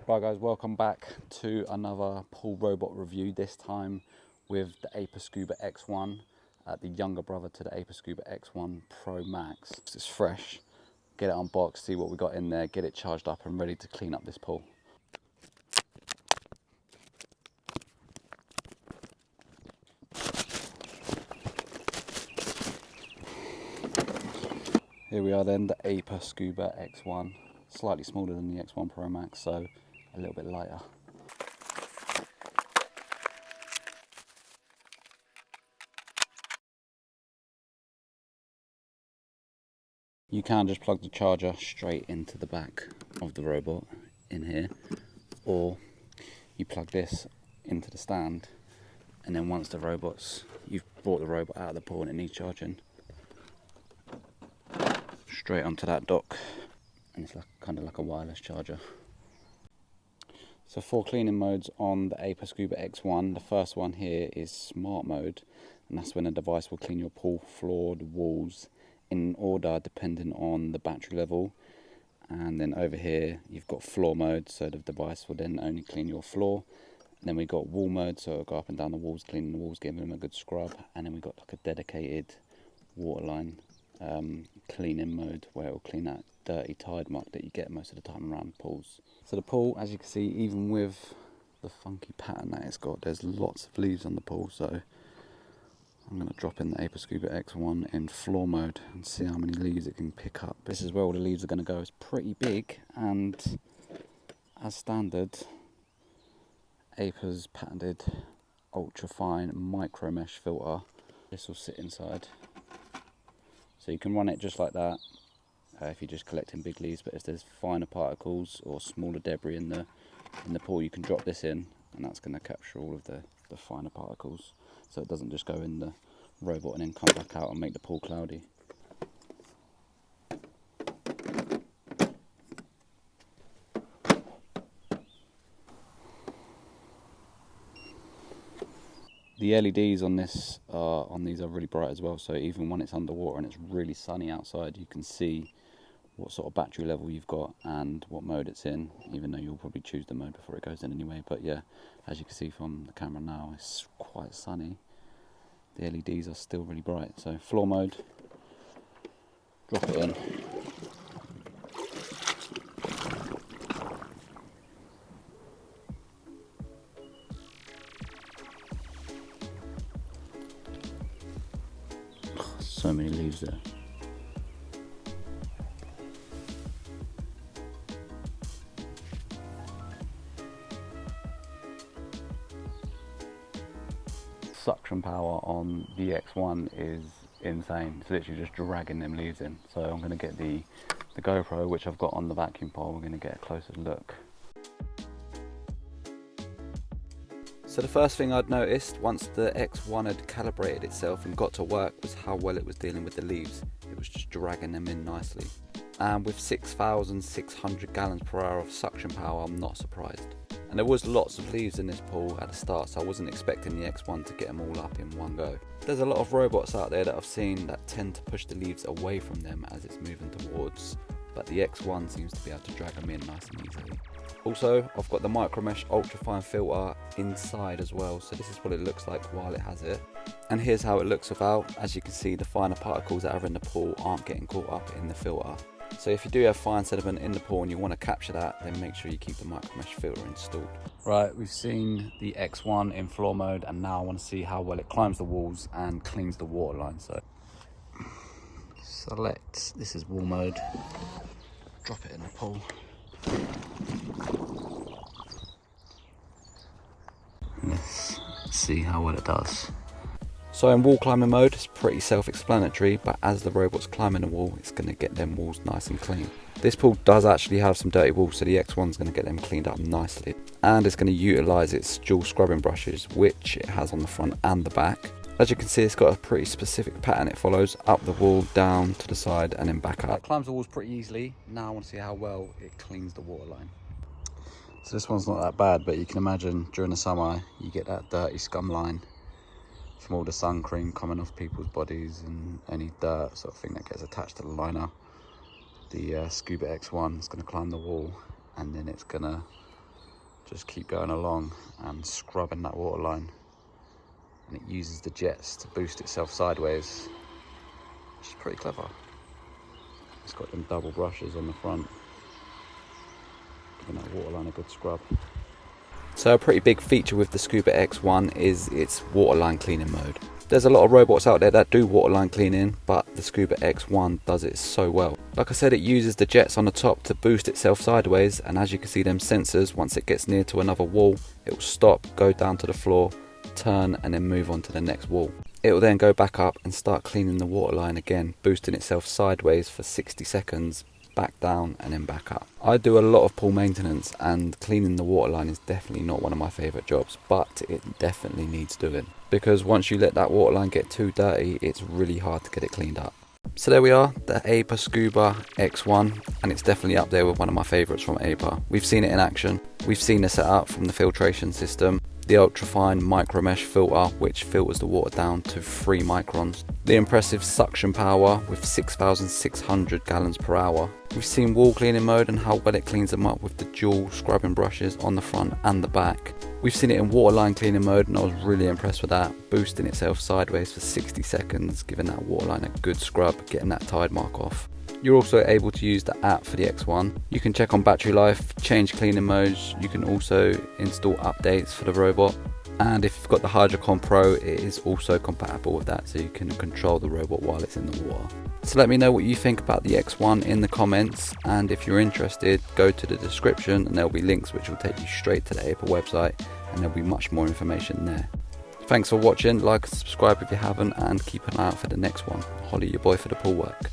Right guys, welcome back to another pool robot review, this time with the Aiper Scuba X1, the younger brother to the Aiper Scuba X1 Pro Max. It's fresh, get it unboxed, see what we got in there, get it charged up and ready to clean up this pool. Here we are then, the Aiper Scuba X1, slightly smaller than the X1 Pro Max, so a little bit lighter. You can just plug the charger straight into the back of the robot in here, or you plug this into the stand, and then once you've brought the robot out of the pool and it needs charging, straight onto that dock, and it's kind of like a wireless charger. So 4 cleaning modes on the Aiper Scuba X1. The first one here is smart mode, and that's when the device will clean your pool floor, the walls, in order depending on the battery level. And then over here you've got floor mode, so the device will then only clean your floor. And then we got wall mode, so it'll go up and down the walls, cleaning the walls, giving them a good scrub. And then we got like a dedicated waterline cleaning mode, where it will clean that dirty tide mark that you get most of the time around pools. So the pool, as you can see, even with the funky pattern that it's got, there's lots of leaves on the pool. So I'm going to drop in the Aiper Scuba X1 in floor mode and see how many leaves it can pick up. This is where all the leaves are going to go. It's pretty big, and as standard, Aiper's patented ultra fine micro mesh filter. This will sit inside, so you can run it just like that if you're just collecting big leaves. But if there's finer particles or smaller debris in the pool, you can drop this in, and that's going to capture all of the finer particles, so it doesn't just go in the robot and then come back out and make the pool cloudy. The LEDs on these are really bright as well, so even when it's underwater and it's really sunny outside, you can see what sort of battery level you've got and what mode it's in, even though you'll probably choose the mode before it goes in anyway. But yeah, as you can see from the camera now, it's quite sunny. The LEDs are still really bright. So floor mode, drop it in. Oh, so many leaves there. Suction power on the X1 is insane. It's literally just dragging them leaves in. So I'm going to get the GoPro, which I've got on the vacuum pole. We're going to get a closer look. So the first thing I'd noticed once the X1 had calibrated itself and got to work was how well it was dealing with the leaves. It was just dragging them in nicely. And with 6,600 gallons per hour of suction power, I'm not surprised. And there was lots of leaves in this pool at the start, so I wasn't expecting the X1 to get them all up in one go. There's a lot of robots out there that I've seen that tend to push the leaves away from them as it's moving towards, but the X1 seems to be able to drag them in nice and easily. Also, I've got the micro mesh ultra fine filter inside as well, so this is what it looks like while it has it. And here's how it looks without. As you can see, the finer particles that are in the pool aren't getting caught up in the filter. So if you do have fine sediment in the pool and you want to capture that, then make sure you keep the micro mesh filter installed. Right, we've seen the X1 in floor mode, and now I want to see how well it climbs the walls and cleans the waterline. So select, this is wall mode, drop it in the pool. Let's see how well it does. So in wall climbing mode, it's pretty self-explanatory, but as the robot's climbing the wall, it's going to get them walls nice and clean. This pool does actually have some dirty walls, so the X1's going to get them cleaned up nicely. And it's going to utilise its dual scrubbing brushes, which it has on the front and the back. As you can see, it's got a pretty specific pattern it follows: up the wall, down to the side, and then back up. It climbs the walls pretty easily. Now I want to see how well it cleans the waterline. So this one's not that bad, but you can imagine during the summer, you get that dirty scum line from all the sun cream coming off people's bodies and any dirt sort of thing that gets attached to the liner. The Scuba X1 is going to climb the wall, and then it's going to just keep going along and scrubbing that waterline. And it uses the jets to boost itself sideways, which is pretty clever. It's got them double brushes on the front, giving that waterline a good scrub. So a pretty big feature with the Scuba X1 is its waterline cleaning mode. There's a lot of robots out there that do waterline cleaning, but the Scuba X1 does it so well. Like I said, it uses the jets on the top to boost itself sideways, and as you can see, them sensors, once it gets near to another wall, it will stop, go down to the floor, turn, and then move on to the next wall. It will then go back up and start cleaning the waterline again, boosting itself sideways for 60 seconds, back down and then back up. I do a lot of pool maintenance, and cleaning the waterline is definitely not one of my favourite jobs, but it definitely needs doing, because once you let that waterline get too dirty, it's really hard to get it cleaned up. So there we are, the Aiper Scuba X1, and it's definitely up there with one of my favourites from Aiper. We've seen it in action, we've seen the setup from the filtration system, the ultra-fine micro mesh filter which filters the water down to 3 microns, the impressive suction power with 6,600 gallons per hour. We've seen wall cleaning mode and how well it cleans them up with the dual scrubbing brushes on the front and the back. We've seen it in waterline cleaning mode, and I was really impressed with that, boosting itself sideways for 60 seconds, giving that waterline a good scrub, getting that tide mark off. You're also able to use the app for the X1. You can check on battery life, change cleaning modes, you can also install updates for the robot. And if you've got the Hydrocon Pro, it is also compatible with that, so you can control the robot while it's in the water. So let me know what you think about the X1 in the comments, and if you're interested, go to the description and there'll be links which will take you straight to the Aiper website, and there'll be much more information there. Thanks for watching, like and subscribe if you haven't, and keep an eye out for the next one. Holly your boy for the pool work.